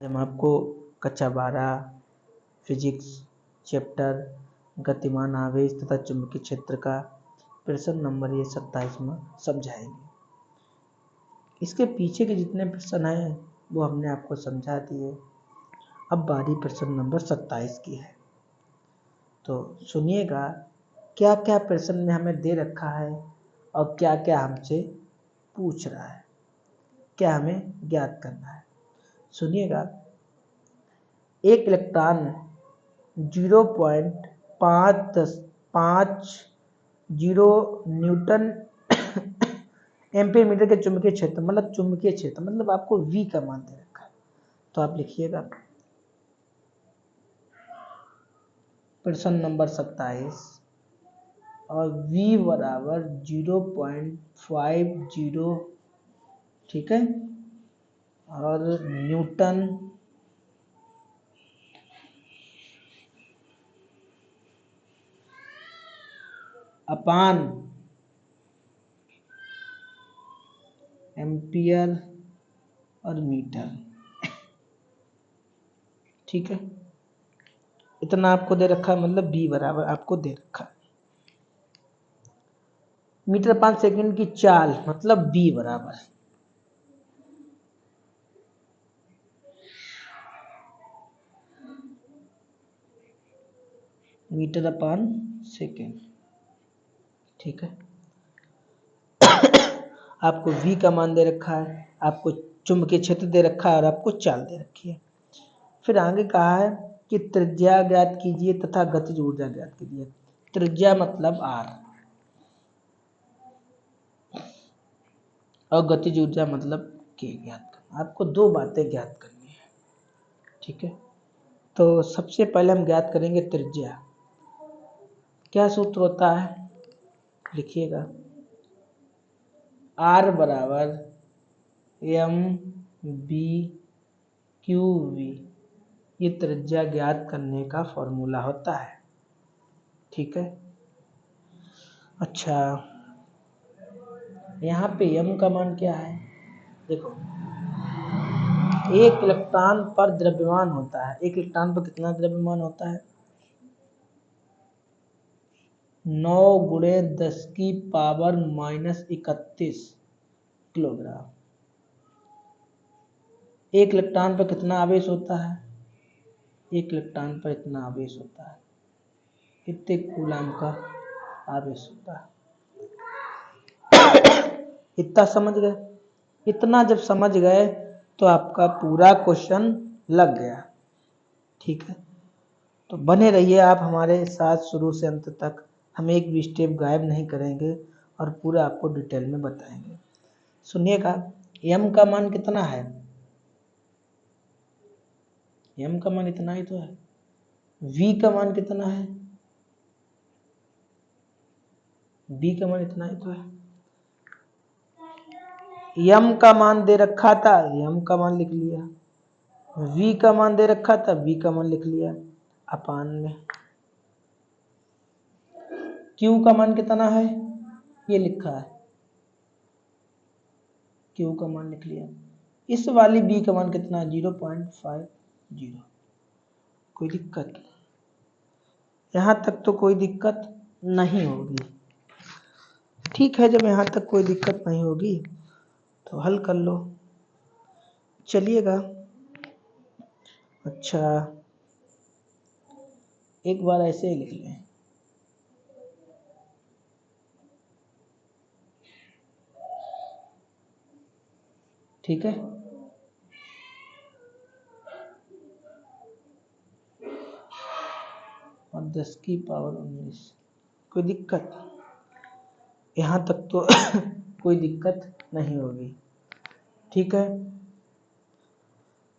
हम आपको कक्षा 12 फिजिक्स चैप्टर गतिमान आवेश तथा चुंबकीय क्षेत्र का प्रश्न नंबर 27 में समझाएंगे। इसके पीछे के जितने प्रश्न हैं वो हमने आपको समझा दिए। अब बारी प्रश्न नंबर 27 की है, तो सुनिएगा क्या क्या प्रश्न में हमें दे रखा है और क्या क्या हमसे पूछ रहा है, क्या हमें ज्ञात करना है। सुनिएगा, एक इलेक्ट्रॉन 0.550 न्यूटन एम्पीयर मीटर के चुंबकीय क्षेत्र मतलब आपको V का मान दे रखा है। तो आप लिखिएगा प्रश्न नंबर 27 और V बराबर 0.50, ठीक है, और न्यूटन अपान एम्पियर और मीटर, ठीक है। इतना आपको दे रखा है, मतलब B बराबर आपको दे रखा है। मीटर अपान सेकंड की चाल मतलब B बराबर मीटर अपान सेकंड, ठीक है। आपको V का मान दे रखा है, आपको चुंबकीय क्षेत्र दे रखा है और आपको चाल दे रखी है। फिर आगे कहा है कि त्रिज्या ज्ञात कीजिए तथा गतिज ऊर्जा ज्ञात कीजिए। त्रिज्या मतलब R और गतिज ऊर्जा मतलब K ज्ञात करना। आपको दो बातें ज्ञात करनी है, ठीक है। तो सबसे पहले हम ज्ञात करेंगे त्रिज्या। क्या सूत्र होता है, लिखिएगा R बराबर m/v/q/v, ये त्रिज्या ज्ञात करने का फॉर्मूला होता है, ठीक है। अच्छा, यहाँ पे m का मान क्या है, देखो एक इलेक्ट्रॉन पर द्रव्यमान होता है। एक इलेक्ट्रॉन पर कितना द्रव्यमान होता है, 9 × 10⁻31 किलोग्राम। एक इलेक्ट्रॉन पर कितना आवेश होता है, एक इलेक्ट्रॉन पर इतना आवेश होता है, इतने कूलाम का आवेश होता है। इतना समझ गए? इतना जब समझ गए तो आपका पूरा क्वेश्चन लग गया, ठीक है। तो बने रहिए आप हमारे साथ शुरू से अंत तक। हम एक भी स्टेप गायब नहीं करेंगे और पूरा आपको डिटेल में बताएंगे। सुनिएगा, m का मान कितना है, m का मान इतना ही तो है। v का मान कितना है, b का मान इतना ही तो है। m का मान दे रखा था, m का मान लिख लिया। v का मान दे रखा था, v का मान लिख लिया अपान में। q का मान कितना है, ये लिखा है, q का मान लिख लिया। इस वाली b का मान कितना है, 0.50। कोई दिक्कत, यहाँ तक तो कोई दिक्कत नहीं होगी, ठीक है। जब यहाँ तक कोई दिक्कत नहीं होगी तो हल कर लो, चलिएगा। अच्छा, एक बार ऐसे ही लिख लें, ठीक है। और 10⁻19, कोई दिक्कत, यहाँ तक तो कोई दिक्कत नहीं होगी, ठीक है।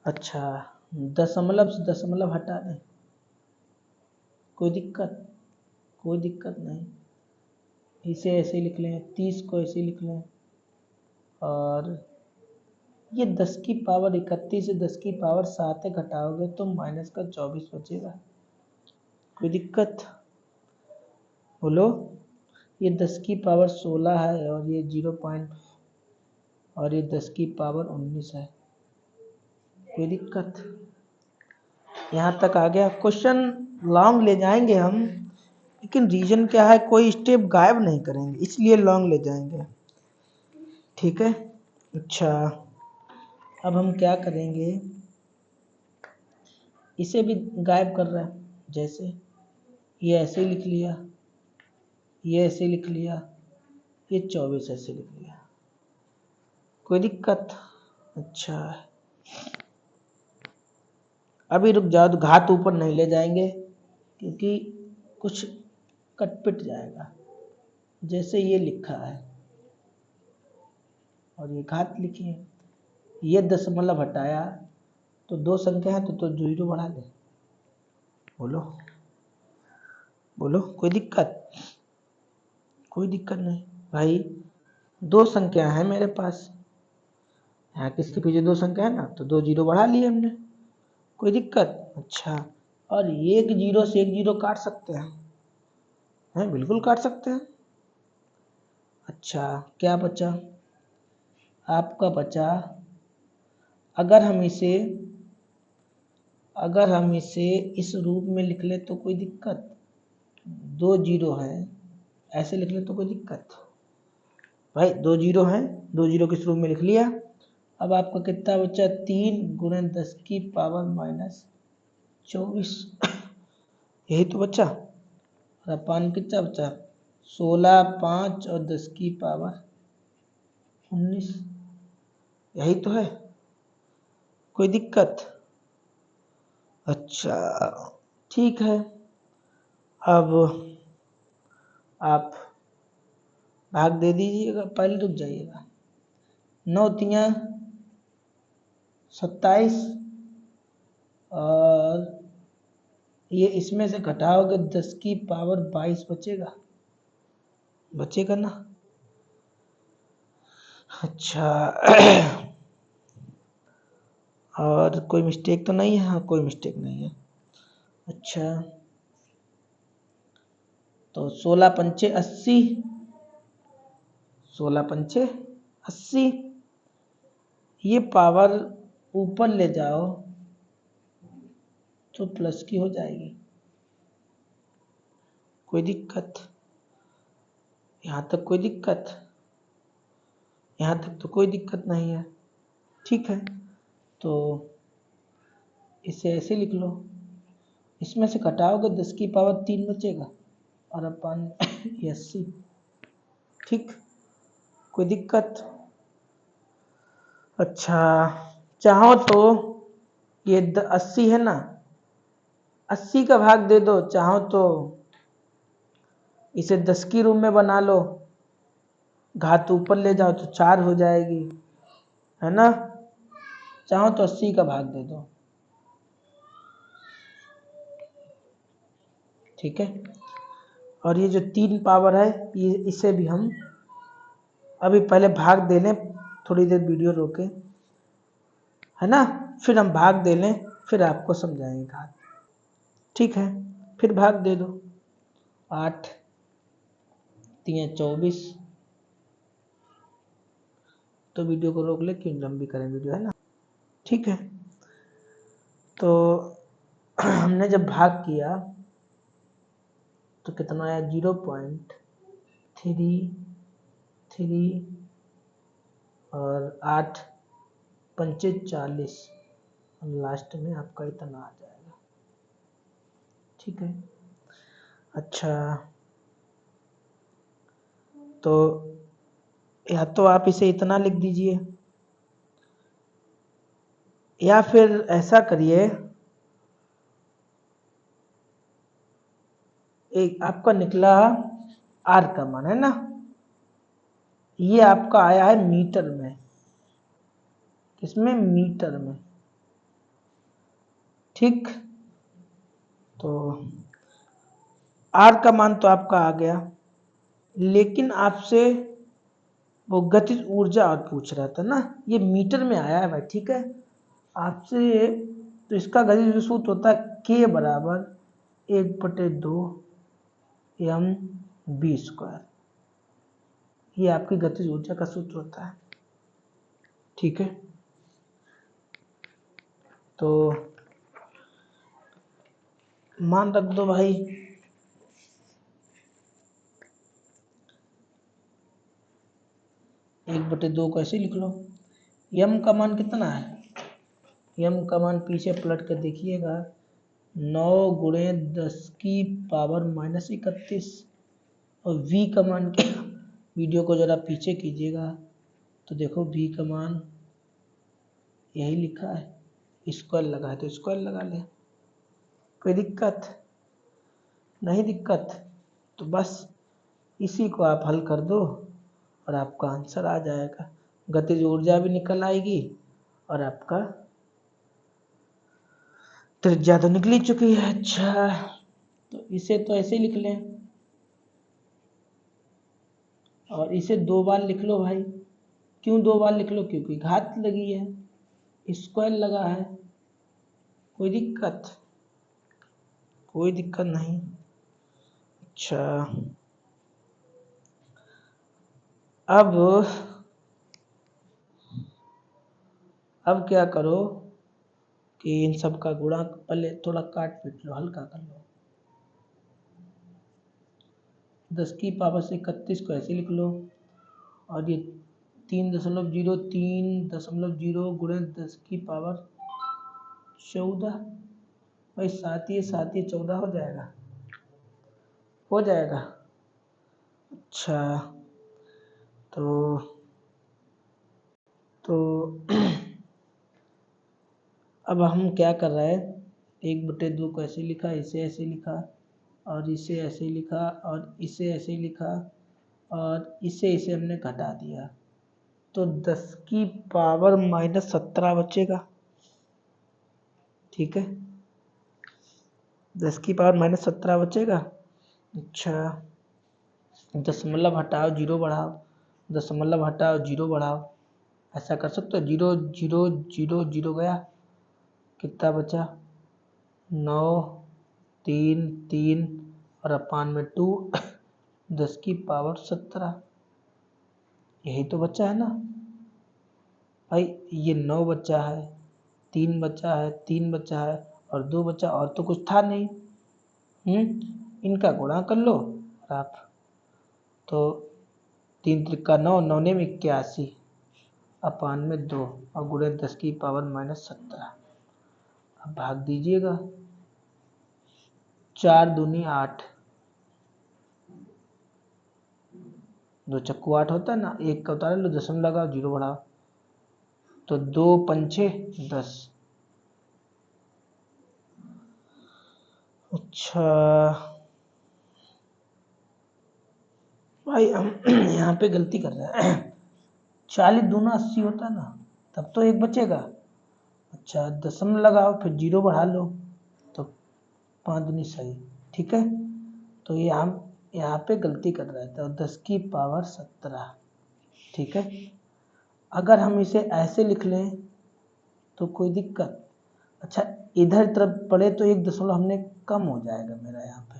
अच्छा, दशमलव से दशमलव हटा दें, कोई दिक्कत, कोई दिक्कत नहीं। इसे ऐसे लिख लें, 30 को ऐसे लिख लें, और ये 10⁻31 से 10⁻7 घटाओगे तो -24 बचेगा। कोई दिक्कत, बोलो। ये 10⁻16 है और ये 0. और ये 10⁻19 है। कोई दिक्कत? यहाँ तक आ गया। क्वेश्चन लॉन्ग ले जाएंगे हम, लेकिन रीजन क्या है, कोई स्टेप गायब नहीं करेंगे, इसलिए लॉन्ग ले जाएंगे। ठीक है। अच्छा, अब हम क्या करेंगे, इसे भी गायब कर रहा है। जैसे ये ऐसे लिख लिया, ये ऐसे लिख लिया, ये 24 ऐसे लिख लिया। कोई दिक्कत? अच्छा, अभी रुक जाओ, तो घात ऊपर नहीं ले जाएंगे क्योंकि कुछ कट-पिट जाएगा। जैसे ये लिखा है और ये घात लिखी है, ये दशमलव हटाया तो 2 संख्या है तो 0 बढ़ा दे। बोलो बोलो, कोई दिक्कत? कोई दिक्कत नहीं भाई, 2 संख्या है मेरे पास, यहाँ किसके पीछे 2 संख्या है ना, तो 2 0 बढ़ा लिए हमने। कोई दिक्कत? अच्छा, और 1 0 से 1 0 काट सकते हैं, बिल्कुल काट सकते हैं। अच्छा, क्या बचा आपका? बचा, अगर हम इसे इस रूप में लिख ले तो कोई दिक्कत? 2 0 है, ऐसे लिख ले तो कोई दिक्कत? भाई 2 0 है, 2 0 किस रूप में लिख लिया। अब आपका कितना बचा? 3 गुणे 10 की पावर माइनस 24 यही तो बचा। और अपान कितना बचा? 16, 5 और 10 की पावर 19, यही तो है। कोई दिक्कत? अच्छा, ठीक है। अब आप भाग दे दीजिएगा, पहले रुक जाइएगा। 9 तियां 27 और ये इसमें से घटाओगे 10 की पावर 22 बचेगा, बचेगा ना? अच्छा और कोई मिस्टेक तो नहीं है? हाँ, कोई मिस्टेक नहीं है। अच्छा, तो 16 पंचे 80, 16 पंचे 80, ये पावर ऊपर ले जाओ तो प्लस की हो जाएगी। कोई दिक्कत? यहाँ तक कोई दिक्कत? यहाँ तक तो कोई दिक्कत नहीं है। ठीक है, तो इसे ऐसे लिख लो, इसमें से घटाओगे 10 की पावर 3 बचेगा और अपन 80। ठीक, कोई दिक्कत? अच्छा, चाहो तो ये 80 है ना, 80 का भाग दे दो, चाहो तो इसे 10 की रूप में बना लो, घात ऊपर ले जाओ तो 4 हो जाएगी, है ना? चाहो तो 80 का भाग दे दो। ठीक है, और ये जो 3 पावर है, ये इसे भी हम अभी पहले भाग दे लें, थोड़ी देर वीडियो रोके, है ना, फिर हम भाग दे लें, फिर आपको समझाएंगे घात। ठीक है, फिर भाग दे दो। 8 3 24, तो वीडियो को रोक ले, क्यों लंबी करें वीडियो, है ना? ठीक है, तो हमने जब भाग किया तो कितना आया? 0.33 और 8 पंचे 40, और लास्ट में आपका इतना आ जाएगा। ठीक है, अच्छा, तो या तो आप इसे इतना लिख दीजिए, या फिर ऐसा करिए, एक आपका निकला आर का मान, है ना, ये आपका आया है मीटर में, किसमें? मीटर में। ठीक, तो आर का मान तो आपका आ गया, लेकिन आपसे वो गतिज ऊर्जा और पूछ रहा था ना, ये मीटर में आया है भाई। ठीक है, आपसे तो इसका गतिज सूत्र होता है K बराबर 1/2 mv², ये आपकी गतिज ऊर्जा का सूत्र होता है। ठीक है, तो मान रख दो भाई, एक बटे दो को ऐसे लिख लो। यम का मान कितना है, यम का मान पीछे पलट कर देखिएगा, 9 गुणे 10 की पावर -31। और v का मान क्या, वीडियो को जरा पीछे कीजिएगा तो देखो v का मान यही लिखा है, स्क्वायर लगा है तो स्क्वायर लगा ले। कोई दिक्कत नहीं, दिक्कत तो बस इसी को आप हल कर दो और आपका आंसर आ जाएगा। गतिज ऊर्जा भी निकल आएगी और आपका त्रिज्या तो निकली चुकी है। अच्छा, तो इसे तो ऐसे लिख लें और इसे 2 बार लिख लो भाई। क्यों 2 बार लिख लो, क्योंकि घात लगी है, स्क्वायर लगा है। कोई दिक्कत, कोई दिक्कत नहीं। अच्छा, अब क्या करो कि इन सब का गुणा पहले थोड़ा काट पीट लो, हल्का कर लो। 10 की पावर से 31 को ऐसे लिख लो और ये 3.0 गुणे 10 की पावर 14, भाई 7 ये 14 हो जाएगा, हो जाएगा। अच्छा, तो अब हम क्या कर रहे हैं, 1/2 को ऐसे लिखा, इसे ऐसे लिखा और इसे ऐसे लिखा और इसे ऐसे लिखा और इसे हमने घटा दिया, तो 10 की पावर -17 बचेगा। ठीक है, 10 की पावर -17 बचेगा। अच्छा, दशमलव हटाओ, जीरो बढ़ाओ, दशमलव हटाओ, जीरो बढ़ाओ, ऐसा कर सकते हो। 0 0 0 0 गया, कितना बचा, 9 3 3 और अपान में 2 10 की पावर 17, यही तो बचा है ना भाई। ये 9 बचा है, 3 बचा है, 3 बचा है और 2 बचा, और तो कुछ था नहीं। इनका गुणा कर लो और आप, तो 3 त्रिका 9, 9 ने 81 अपान में 2 और गुणे 10 की पावर -17। अब भाग दीजिएगा, 4 दूनी 8, 2 चक्कू 8 होता है ना, एक का उतार लो, दशम लगाओ, जीरो बढ़ाओ, तो 2 पंचे 10। अच्छा भाई, हम यहाँ पे गलती कर रहे हैं। 40 दूना 80 होता ना, तब तो एक बचेगा। अच्छा, दशम लगाओ, फिर जीरो बढ़ा लो, तो 5 दूनी सही। ठीक है, तो ये हम यहाँ पे गलती कर रहे थे, 10 की पावर 17। ठीक है, अगर हम इसे ऐसे लिख लें तो कोई दिक्कत। अच्छा, इधर तरफ पड़े तो 1 दशमलव हमने कम हो जाएगा, मेरा यहाँ पे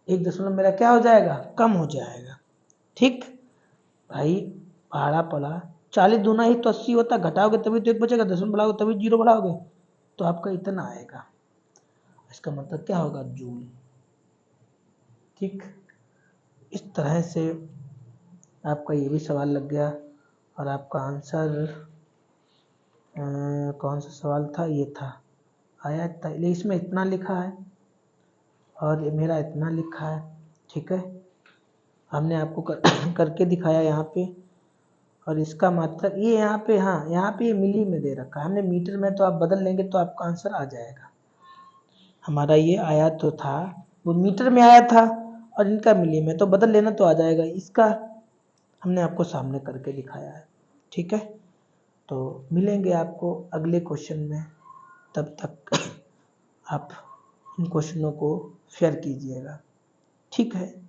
1 दशमलव मेरा क्या हो जाएगा, कम हो जाएगा। ठीक भाई, भाड़ा पड़ा, 40 दूना ही तो 80 होता, घटाओगे तभी तो एक बचेगा, दशमलव बढ़ाओगे तभी जीरो बढ़ाओगे, तो आपका इतना आएगा। इसका मतलब क्या होगा, जूल। ठीक, इस तरह से आपका ये भी सवाल लग गया और आपका आंसर कौन सा सवाल था, ये था, आया था। इसमें इतना लिखा है और ये मेरा इतना लिखा है। ठीक है, हमने आपको करके दिखाया यहाँ पे, और इसका मतलब ये यहाँ पे, हाँ यहाँ पे ये मिली में दे रखा है, हमने मीटर में, तो आप बदल लेंगे तो आपका आंसर आ जाएगा। हमारा ये आया तो था, वो मीटर में आया था और इनका मिली में, तो बदल लेना तो आ जाएगा। इसका हमने आपको सामने करके दिखाया है। ठीक है, तो मिलेंगे आपको अगले क्वेश्चन में, तब तक आप इन क्वेश्चनों को शेयर कीजिएगा। ठीक है।